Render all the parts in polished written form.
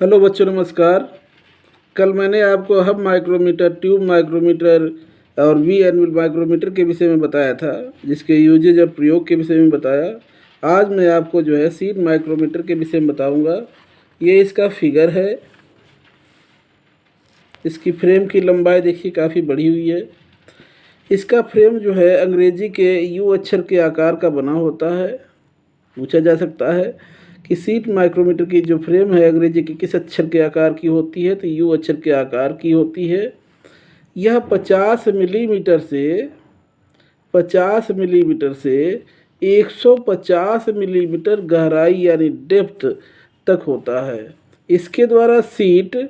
Hello बच्चों, नमस्कार। कल मैंने आपको हब माइक्रोमीटर, ट्यूब माइक्रोमीटर और वी एनविल माइक्रोमीटर के विषय में बताया था, जिसके यूजेज और प्रयोग के विषय में बताया। आज मैं आपको जो है सीड माइक्रोमीटर के विषय में बताऊंगा। ये इसका फिगर है। इसकी फ्रेम की लंबाई देखिए काफ़ी बढ़ी हुई है। इसका फ्रेम जो है अंग्रेजी के यू अक्षर के आकार का बना होता है। पूछा जा सकता है कि सीट माइक्रोमीटर की जो फ्रेम है अंग्रेजी के किस अक्षर के आकार की होती है, तो यू अक्षर के आकार की होती है। यह 50 मिलीमीटर से 150 मिलीमीटर गहराई यानी डेप्थ तक होता है। इसके द्वारा सीट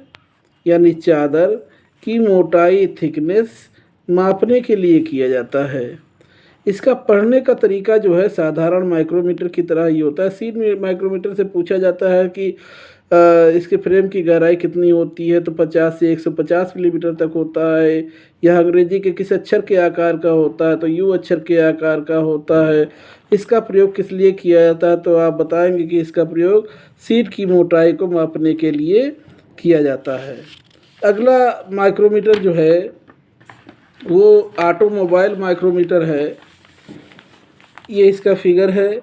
यानी चादर की मोटाई, थिकनेस मापने के लिए किया जाता है। इसका पढ़ने का तरीका जो है साधारण माइक्रोमीटर की तरह ही होता है। सीड माइक्रोमीटर से पूछा जाता है कि इसके फ्रेम की गहराई कितनी होती है, तो 50 से 150 मिलीमीटर तक होता है। यह अंग्रेजी के किस अक्षर के आकार का होता है, तो यू अक्षर के आकार का होता है। इसका प्रयोग किस लिए किया जाता है, तो आप बताएंगे कि इसका प्रयोग सीड की मोटाई को मापने के लिए किया जाता है। अगला माइक्रोमीटर जो है वो ऑटोमोबाइल माइक्रोमीटर है। ये इसका फिगर है।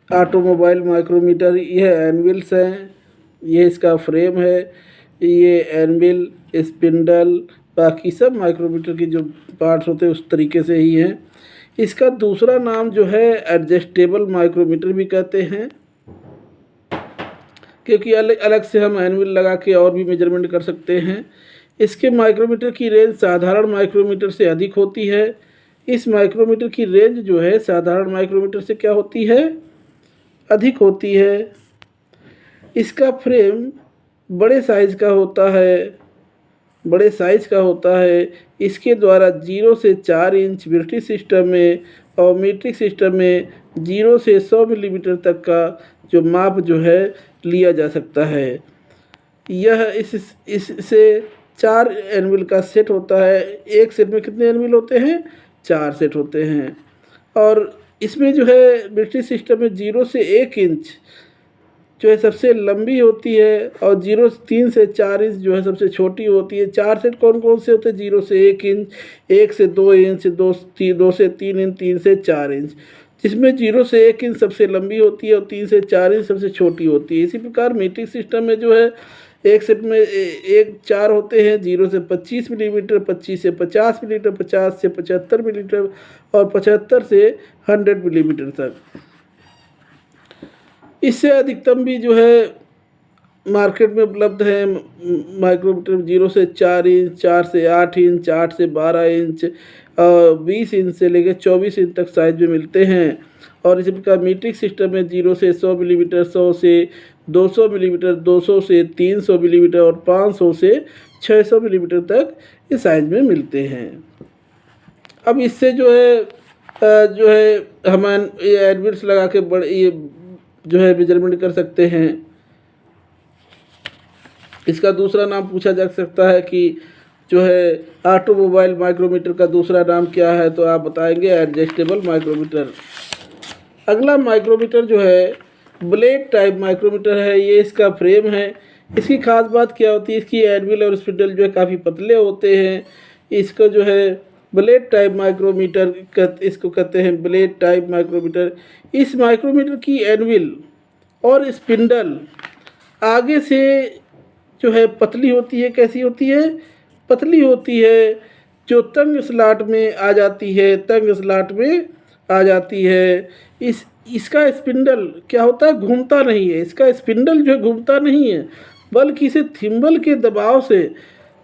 ऑटोमोबाइल माइक्रोमीटर, यह एनविल्स हैं, ये इसका फ्रेम है, ये एनविल, स्पिंडल, बाकी सब माइक्रोमीटर के जो पार्ट्स होते हैं उस तरीके से ही हैं। इसका दूसरा नाम जो है एडजस्टेबल माइक्रोमीटर भी कहते हैं, क्योंकि अलग अलग से हम एनविल लगा के और भी मेजरमेंट कर सकते हैं। इसके माइक्रोमीटर की रेंज साधारण माइक्रोमीटर से अधिक होती है। इस माइक्रोमीटर की रेंज जो है साधारण माइक्रोमीटर से क्या होती है, अधिक होती है। इसका फ्रेम बड़े साइज का होता है। इसके द्वारा 0 से 4 इंच ब्रिटिश सिस्टम में और मीट्रिक सिस्टम में 0 से 100 मिलीमीटर तक का जो माप जो है लिया जा सकता है। यह इससे 4 एनविल का सेट होता है। एक सेट में कितने एनविल होते हैं, 4 सेट होते हैं। और इसमें जो है ब्रिटिश सिस्टम में 0 से 1 इंच जो है सबसे लंबी होती है और 3 से 4 इंच जो है सबसे छोटी होती है। 4 सेट कौन कौन से होते हैं, 0 से 1 इंच, 1 से 2 इंच, 2 से 3 इंच, 3 से 4 इंच, जिसमें 0 से 1 इंच सबसे लंबी होती है और 3 से 4 इंच सबसे छोटी होती है। इसी प्रकार मीट्रिक सिस्टम में जो है एक सेट में 4 होते हैं, 0 से 25 मिलीमीटर, 25 से 50 मिलीमीटर, 50 से 75 मिलीमीटर और 75 से 100 मिलीमीटर तक। इससे अधिकतम भी जो है मार्केट में उपलब्ध है माइक्रोमीटर। 0 से 4 इंच, 4 से 8 इंच, 8 से 12 इंच, 20 इंच से लेकर 24 इंच तक साइज में मिलते हैं। और इसी प्रकार मीट्रिक सिस्टम में 0 से 100 मिलीमीटर, 100 से 200 मिलीमीटर, 200 से 300 मिलीमीटर और 500 से 600 मिलीमीटर तक इस साइज में मिलते हैं। अब इससे जो है हम ये एडविल्स लगा के बड़े ये जो है मेजरमेंट कर सकते हैं। इसका दूसरा नाम पूछा जा सकता है कि जो है ऑटोमोबाइल माइक्रोमीटर का दूसरा नाम क्या है, तो आप बताएंगे एडजस्टेबल माइक्रोमीटर। अगला माइक्रोमीटर जो है ब्लेड टाइप माइक्रोमीटर है। ये इसका फ्रेम है। इसकी खास बात क्या होती है, इसकी एनविल और स्पिंडल जो है काफ़ी पतले होते हैं। इसको जो है ब्लेड टाइप माइक्रोमीटर इसको कहते हैं, ब्लेड टाइप माइक्रोमीटर। इस माइक्रोमीटर की एनविल और स्पिंडल आगे से जो है पतली होती है। कैसी होती है, पतली होती है, जो तंग स्लॉट में आ जाती है। इसका स्पिंडल क्या होता है, घूमता नहीं है। इसका स्पिंडल जो है घूमता नहीं है, बल्कि इसे थिम्बल के दबाव से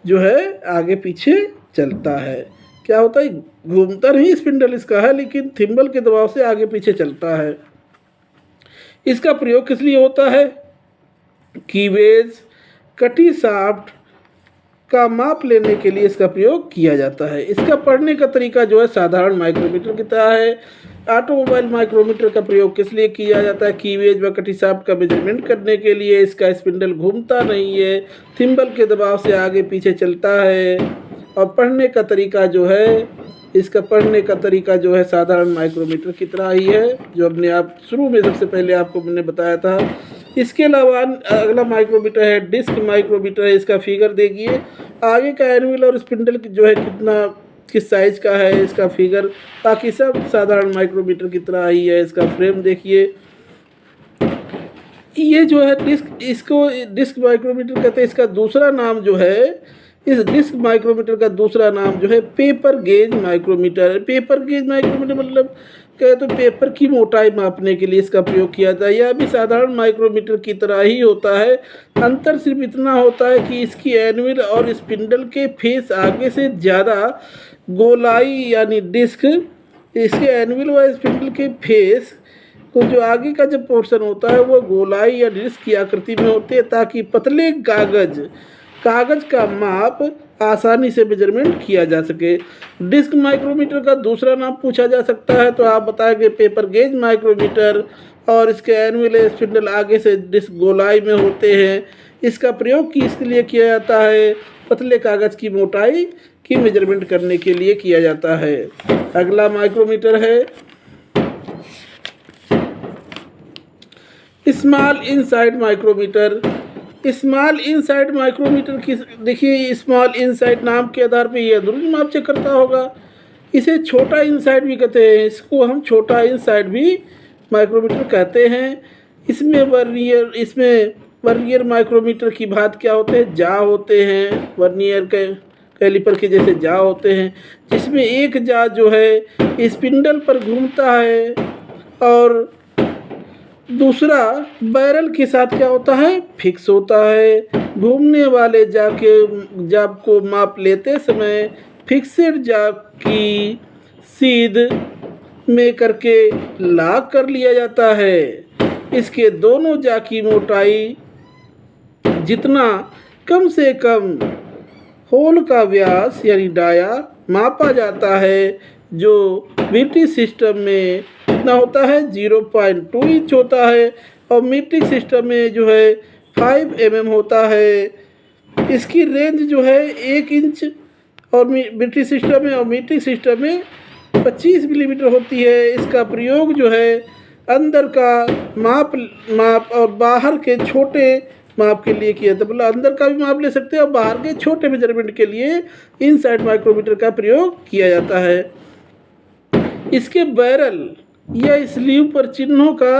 जो है आगे पीछे चलता है। क्या होता है, घूमता नहीं स्पिंडल इसका है, लेकिन थिम्बल के दबाव से आगे पीछे चलता है। इसका प्रयोग किस लिए होता है, कीवेज, कटी शाफ्ट का माप लेने के लिए इसका प्रयोग किया जाता है। इसका पढ़ने का तरीका जो है साधारण माइक्रोमीटर की तरह है। ऑटोमोबाइल माइक्रोमीटर का प्रयोग किस लिए किया जाता है, कीवेज व कटी शाफ्ट का मेजरमेंट करने के लिए। इसका स्पिंडल घूमता नहीं है, थिम्बल के दबाव से आगे पीछे चलता है। और पढ़ने का तरीका जो है, इसका पढ़ने का तरीका जो है साधारण माइक्रोमीटर की तरह ही है, जो अपने आप शुरू में सबसे पहले आपको मैंने बताया था। इसके अलावा अगला माइक्रोमीटर है डिस्क माइक्रोमीटर है। इसका फिगर देखिए, आगे का एनुअल और स्पिंडल जो है कितना किस साइज का है इसका फिगर, बाकी सब साधारण माइक्रोमीटर की तरह ही है। इसका फ्रेम देखिए, ये जो है डिस्क, इसको डिस्क माइक्रोमीटर कहते हैं। इसका दूसरा नाम जो है, इस डिस्क माइक्रोमीटर का दूसरा नाम जो है पेपर गेज माइक्रोमीटर है। पेपर गेज माइक्रोमीटर मतलब कहे तो पेपर की मोटाई मापने के लिए इसका प्रयोग किया जाता है। यह भी साधारण माइक्रोमीटर की तरह ही होता है। अंतर सिर्फ इतना होता है कि इसकी एनुअल और स्पिंडल के फेस आगे से ज़्यादा गोलाई यानी डिस्क, इसके एनुअल व स्पिंडल के फेस तो जो आगे का जो पोर्शन होता है वो गोलाई या डिस्क की आकृति में होते हैं, ताकि पतले कागज का माप आसानी से मेजरमेंट किया जा सके। डिस्क माइक्रोमीटर का दूसरा नाम पूछा जा सकता है तो आप बताएंगे पेपर गेज माइक्रोमीटर, और इसके एनुअल स्पिंडल आगे से डिस्क गोलाई में होते हैं। इसका प्रयोग किसके लिए किया जाता है? पतले कागज की मोटाई की मेजरमेंट करने के लिए किया जाता है। अगला माइक्रोमीटर है small inside micrometer. Small inside micrometer की देखिए, स्मॉल इनसाइड नाम के आधार पर यह अंदरूनी माप चेक करता होगा। इसे छोटा इनसाइड भी कहते हैं, इसको हम छोटा इनसाइड भी माइक्रोमीटर कहते हैं। इसमें वर्नियर माइक्रोमीटर की बात क्या होते हैं? जा होते हैं, वर्नियर के कैलिपर के जैसे जा होते हैं, जिसमें एक जा जो है स्पिंडल पर घूमता है और दूसरा बैरल के साथ क्या होता है? फिक्स होता है। घूमने वाले जाब को माप लेते समय फिक्सेड जाब की सीध में करके लॉक कर लिया जाता है। इसके दोनों जा की मोटाई जितना कम से कम होल का व्यास यानी डाया मापा जाता है, जो ब्रिटिश सिस्टम में कितना होता है? 0.2 इंच होता है, और मीट्रिक सिस्टम में जो है 5 mm होता है। इसकी रेंज जो है 1 इंच और ब्रिटिश सिस्टम में, और मीट्रिक सिस्टम में 25 मिलीमीटर होती है। इसका प्रयोग जो है अंदर का माप और बाहर के छोटे माप के लिए किया जाता है। मतलब अंदर का भी माप ले सकते हैं और बाहर के छोटे मेजरमेंट के लिए इनसाइड माइक्रोमीटर का प्रयोग किया जाता है। इसके बैरल या स्लीव पर चिन्हों का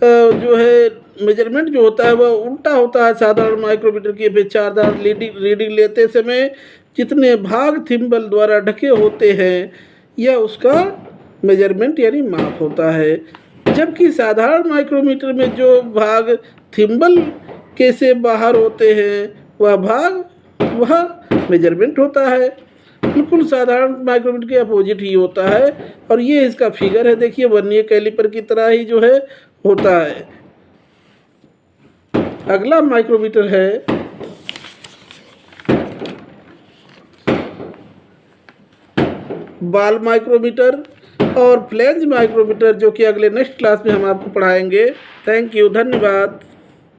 जो है मेजरमेंट जो होता है वह उल्टा होता है साधारण माइक्रोमीटर की अपेक्षा। रीडिंग लेते समय जितने भाग थिम्बल द्वारा ढके होते हैं यह उसका मेजरमेंट यानी माप होता है, जबकि साधारण माइक्रोमीटर में जो भाग थिम्बल के से बाहर होते हैं वह मेजरमेंट होता है। बिल्कुल साधारण माइक्रोमीटर के अपोजिट ही होता है, और ये इसका फिगर है। देखिए, वर्नियर कैलिपर की तरह ही जो है होता है। अगला माइक्रोमीटर है बॉल माइक्रोमीटर और फ्लैंज माइक्रोमीटर, जो कि अगले नेक्स्ट क्लास में हम आपको पढ़ाएंगे। थैंक यू, धन्यवाद।